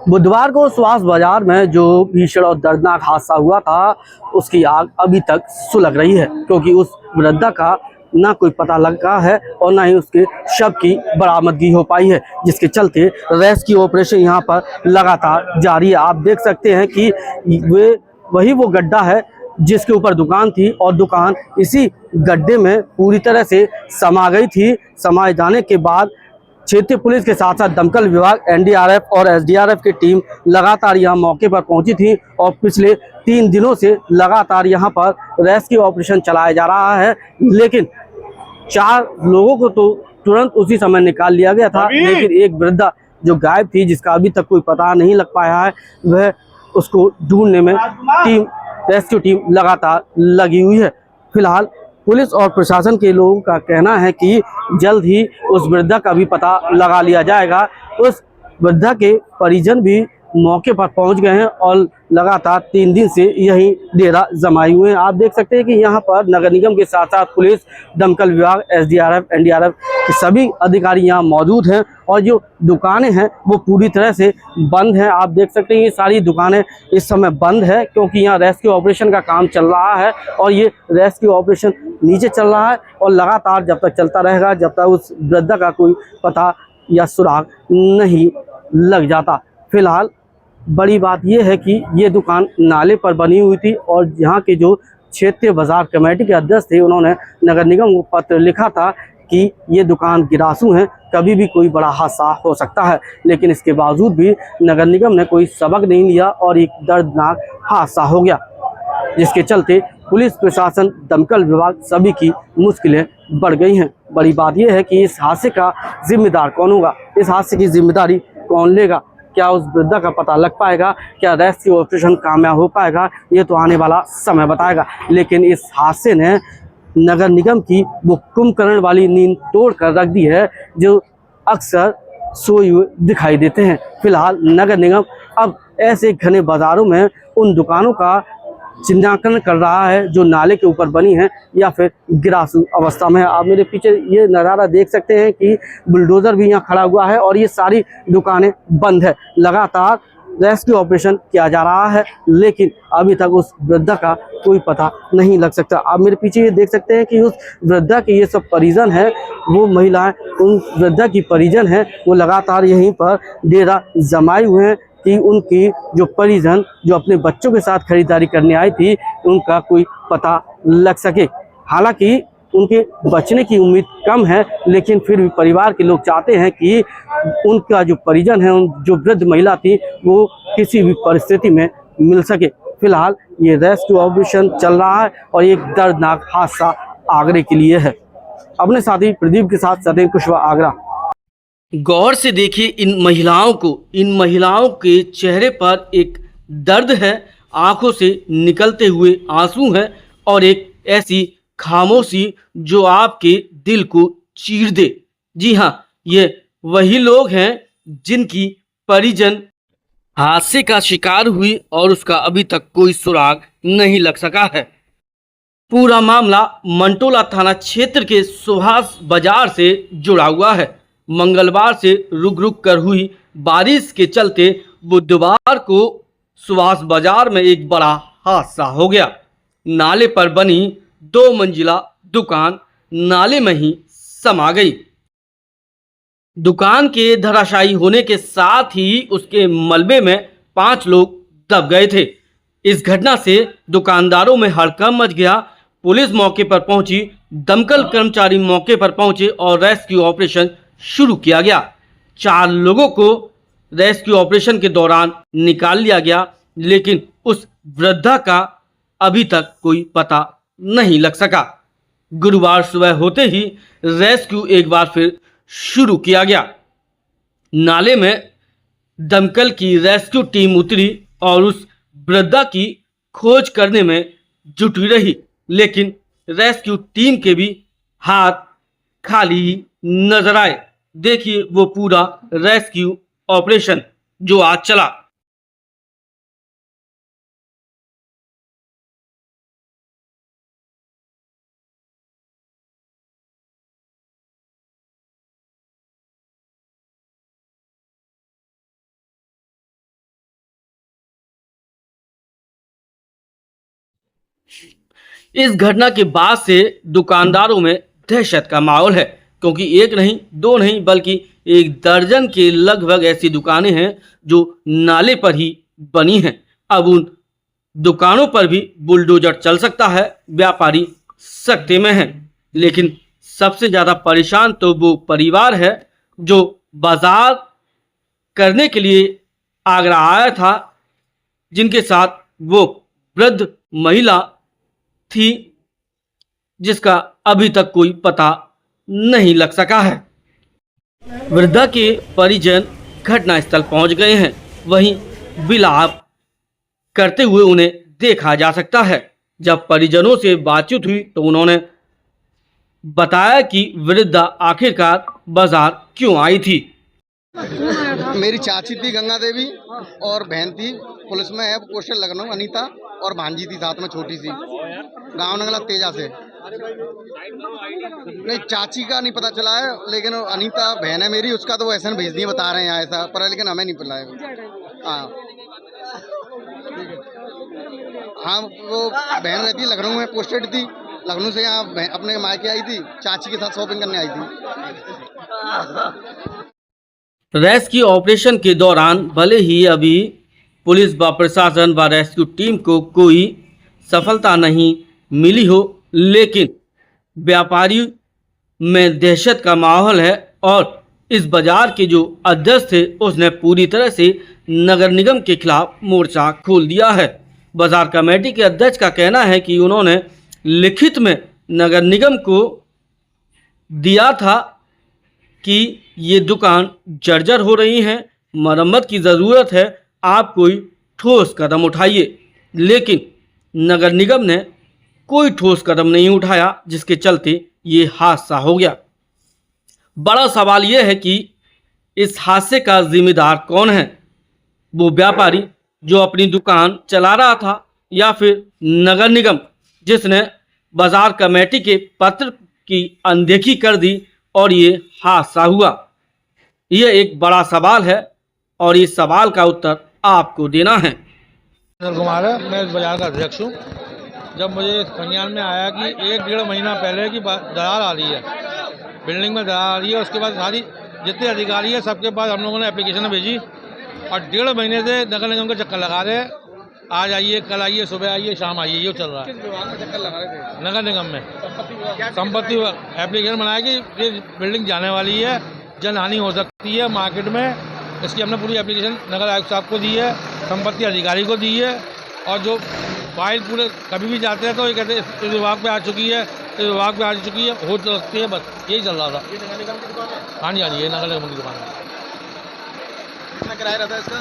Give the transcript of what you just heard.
बुधवार को सुभाष बाजार में जो भीषण और दर्दनाक हादसा हुआ था, उसकी आग अभी तक सुलग रही है, क्योंकि उस वृद्धा का ना कोई पता लगा है और ना ही उसके शव की बरामदगी हो पाई है, जिसके चलते रेस्क्यू ऑपरेशन यहां पर लगातार जारी है। आप देख सकते हैं कि वो गड्ढा है जिसके ऊपर दुकान थी और दुकान इसी गड्ढे में पूरी तरह से समा गई थी। समाये जाने के बाद क्षेत्रीय पुलिस के साथ साथ दमकल विभाग, एनडीआरएफ और एसडीआरएफ की टीम लगातार यहां मौके पर पहुंची थी और पिछले 3 दिनों से लगातार यहां पर रेस्क्यू ऑपरेशन चलाया जा रहा है। लेकिन 4 लोगों को तो तुरंत उसी समय निकाल लिया गया था, लेकिन एक वृद्धा जो गायब थी, जिसका अभी तक कोई पता नहीं लग पाया है, वह उसको ढूंढने में रेस्क्यू टीम लगातार लगी हुई है। फिलहाल पुलिस और प्रशासन के लोगों का कहना है कि जल्द ही उस वृद्धा का भी पता लगा लिया जाएगा। उस वृद्धा के परिजन भी मौके पर पहुंच गए हैं और लगातार 3 दिन से यही डेरा जमाए हुए हैं। आप देख सकते हैं कि यहाँ पर नगर निगम के साथ साथ पुलिस, दमकल विभाग, एसडीआरएफ, एनडीआरएफ के सभी अधिकारी यहाँ मौजूद हैं और जो दुकानें हैं वो पूरी तरह से बंद हैं। आप देख सकते हैं ये सारी दुकानें इस समय बंद है, क्योंकि यहाँ रेस्क्यू ऑपरेशन का काम चल रहा है और ये रेस्क्यू ऑपरेशन नीचे चल रहा है और लगातार जब तक चलता रहेगा, जब तक उस वृद्धा का कोई पता या सुराग नहीं लग जाता। फिलहाल बड़ी बात यह है कि ये दुकान नाले पर बनी हुई थी और यहाँ के जो क्षेत्रीय बाजार कमेटी के अध्यक्ष थे, उन्होंने नगर निगम को पत्र लिखा था कि ये दुकान गिरासू हैं, कभी भी कोई बड़ा हादसा हो सकता है। लेकिन इसके बावजूद भी नगर निगम ने कोई सबक नहीं लिया और एक दर्दनाक हादसा हो गया, जिसके चलते पुलिस प्रशासन, दमकल विभाग सभी की मुश्किलें बढ़ गई हैं। बड़ी बात यह है कि इस हादसे का जिम्मेदार कौन होगा, इस हादसे की जिम्मेदारी कौन लेगा, क्या उस वृद्धा का पता लग पाएगा, क्या रेस्क्यू ऑपरेशन कामयाब हो पाएगा, ये तो आने वाला समय बताएगा। लेकिन इस हादसे ने नगर निगम की वो कुंभकर्ण वाली नींद तोड़ कर रख दी है, जो अक्सर सोए हुए दिखाई देते हैं। फिलहाल नगर निगम अब ऐसे घने बाजारों में उन दुकानों का चिन्हांकन कर रहा है जो नाले के ऊपर बनी है या फिर गिरासू अवस्था में है। आप मेरे पीछे ये नज़ारा देख सकते हैं कि बुलडोजर भी यहाँ खड़ा हुआ है और ये सारी दुकानें बंद है। लगातार रेस्क्यू ऑपरेशन किया जा रहा है, लेकिन अभी तक उस वृद्धा का कोई पता नहीं लग सकता। आप मेरे पीछे ये देख सकते हैं कि उस वृद्धा के ये सब परिजन है, वो महिलाएं उन वृद्धा की परिजन है, वो लगातार यहीं पर डेरा जमाए हुए हैं कि उनकी जो परिजन जो अपने बच्चों के साथ खरीदारी करने आई थी, उनका कोई पता लग सके। हालांकि उनके बचने की उम्मीद कम है, लेकिन फिर भी परिवार के लोग चाहते हैं कि उनका जो परिजन है, उन जो वृद्ध महिला थी, वो किसी भी परिस्थिति में मिल सके। फिलहाल ये रेस्क्यू ऑपरेशन चल रहा है और एक दर्दनाक हादसा आगरे के लिए है। अपने साथी प्रदीप के साथ सदैव कुशवाहा, आगरा। गौर से देखिए इन महिलाओं के चेहरे पर एक दर्द है, आंखों से निकलते हुए आंसू हैं और एक ऐसी खामोशी जो आपके दिल को चीर दे। जी हाँ, ये वही लोग हैं जिनकी परिजन हादसे का शिकार हुई और उसका अभी तक कोई सुराग नहीं लग सका है। पूरा मामला मंटोला थाना क्षेत्र के सुभाष बाजार से जुड़ा हुआ है। मंगलवार से रुक रुक कर हुई बारिश के चलते बुधवार को सुभाष बाजार में एक बड़ा हादसा हो गया। नाले पर बनी 2 मंजिला दुकान नाले में ही समा गई। दुकान के धराशायी होने के साथ ही उसके मलबे में 5 लोग दब गए थे। इस घटना से दुकानदारों में हड़कंप मच गया। पुलिस मौके पर पहुंची, दमकल कर्मचारी मौके पर पहुंचे और रेस्क्यू ऑपरेशन शुरू किया गया। 4 लोगों को रेस्क्यू ऑपरेशन के दौरान निकाल लिया गया, लेकिन उस वृद्धा का अभी तक कोई पता नहीं लग सका। गुरुवार सुबह होते ही रेस्क्यू एक बार फिर शुरू किया गया। नाले में दमकल की रेस्क्यू टीम उतरी और उस वृद्धा की खोज करने में जुटी रही, लेकिन रेस्क्यू टीम के भी हाथ खाली ही नजर आए। देखिए वो पूरा रेस्क्यू ऑपरेशन जो आज चला। इस घटना के बाद से दुकानदारों में दहशत का माहौल है, क्योंकि एक नहीं दो नहीं बल्कि 1 दर्जन के लगभग ऐसी दुकानें हैं जो नाले पर ही बनी हैं। अब उन दुकानों पर भी बुलडोजर चल सकता है, व्यापारी सकते में हैं। लेकिन सबसे ज़्यादा परेशान तो वो परिवार है जो बाजार करने के लिए आगरा आया था, जिनके साथ वो वृद्ध महिला थी जिसका अभी तक कोई पता नहीं लग सका है। वृद्धा के परिजन घटनास्थल पहुंच गए हैं, वहीं विलाप करते हुए उन्हें देखा जा सकता है। जब परिजनों से बातचीत हुई तो उन्होंने बताया कि वृद्धा आखिरकार बाजार क्यों आई थी। मेरी चाची थी गंगा देवी और बहन थी, पुलिस में है पोस्टर लखनऊ, अनीता, और भांजी थी साथ में छोटी सी, गांव नगला तेजा से। नहीं, चाची का नहीं पता चला है, लेकिन अनीता बहन है मेरी, उसका तो वो ऐसा भेज दिए बता रहे हैं ऐसा, पर लेकिन हमें नहीं पता है। हाँ, वो बहन रहती है लखनऊ में, पोस्टेड थी, लखनऊ से यहाँ अपने मायके आई थी, चाची के साथ शॉपिंग करने आई थी। रेस्क्यू ऑपरेशन के दौरान भले ही अभी पुलिस व प्रशासन व रेस्क्यू टीम को कोई सफलता नहीं मिली हो, लेकिन व्यापारी में दहशत का माहौल है और इस बाजार के जो अध्यक्ष थे उसने पूरी तरह से नगर निगम के खिलाफ मोर्चा खोल दिया है। बाजार कमेटी के अध्यक्ष का कहना है कि उन्होंने लिखित में नगर निगम को दिया था कि ये दुकान जर्जर हो रही हैं, मरम्मत की ज़रूरत है, आप कोई ठोस कदम उठाइए, लेकिन नगर निगम ने कोई ठोस कदम नहीं उठाया, जिसके चलते ये हादसा हो गया। बड़ा सवाल यह है कि इस हादसे का जिम्मेदार कौन है? वो व्यापारी जो अपनी दुकान चला रहा था, या फिर नगर निगम जिसने बाजार कमेटी के पत्र की अनदेखी कर दी और ये हादसा हुआ? यह एक बड़ा सवाल है और इस सवाल का उत्तर आपको देना है। सुनील कुमार है, मैं इस बाजार का अध्यक्ष हूँ। जब मुझे संज्ञान में आया कि 1-1.5 महीना पहले की दरार आ रही है, बिल्डिंग में दरार आ रही है, उसके बाद सारी जितने अधिकारी है सबके पास हम लोगों ने एप्लीकेशन भेजी और 1.5 महीने से नगर निगम के चक्कर लगा रहे हैं। आज आइए, कल आइए, सुबह आइए, शाम आइए, ये चल रहा है। किस विभाग में चक्कर लगा रहे थे? नगर निगम में संपत्ति एप्लीकेशन बनाया कि ये बिल्डिंग जाने वाली है, जनहानि हो सकती है मार्केट में। इसकी हमने पूरी एप्लीकेशन नगर आयुक्त साहब को दी है, संपत्ति अधिकारी को दी है, और जो फाइल पूरे कभी भी जाते हैं तो ये कहते हैं इस विभाग पे आ चुकी है, इस विभाग पे आ चुकी है, हो सकती है, बस यही चल रहा था। ये नगर निगम की दुकान है? हाँ जी, हाँ जी, ये नगर निगम की दुकान है। कितना किराया रहता है इसका?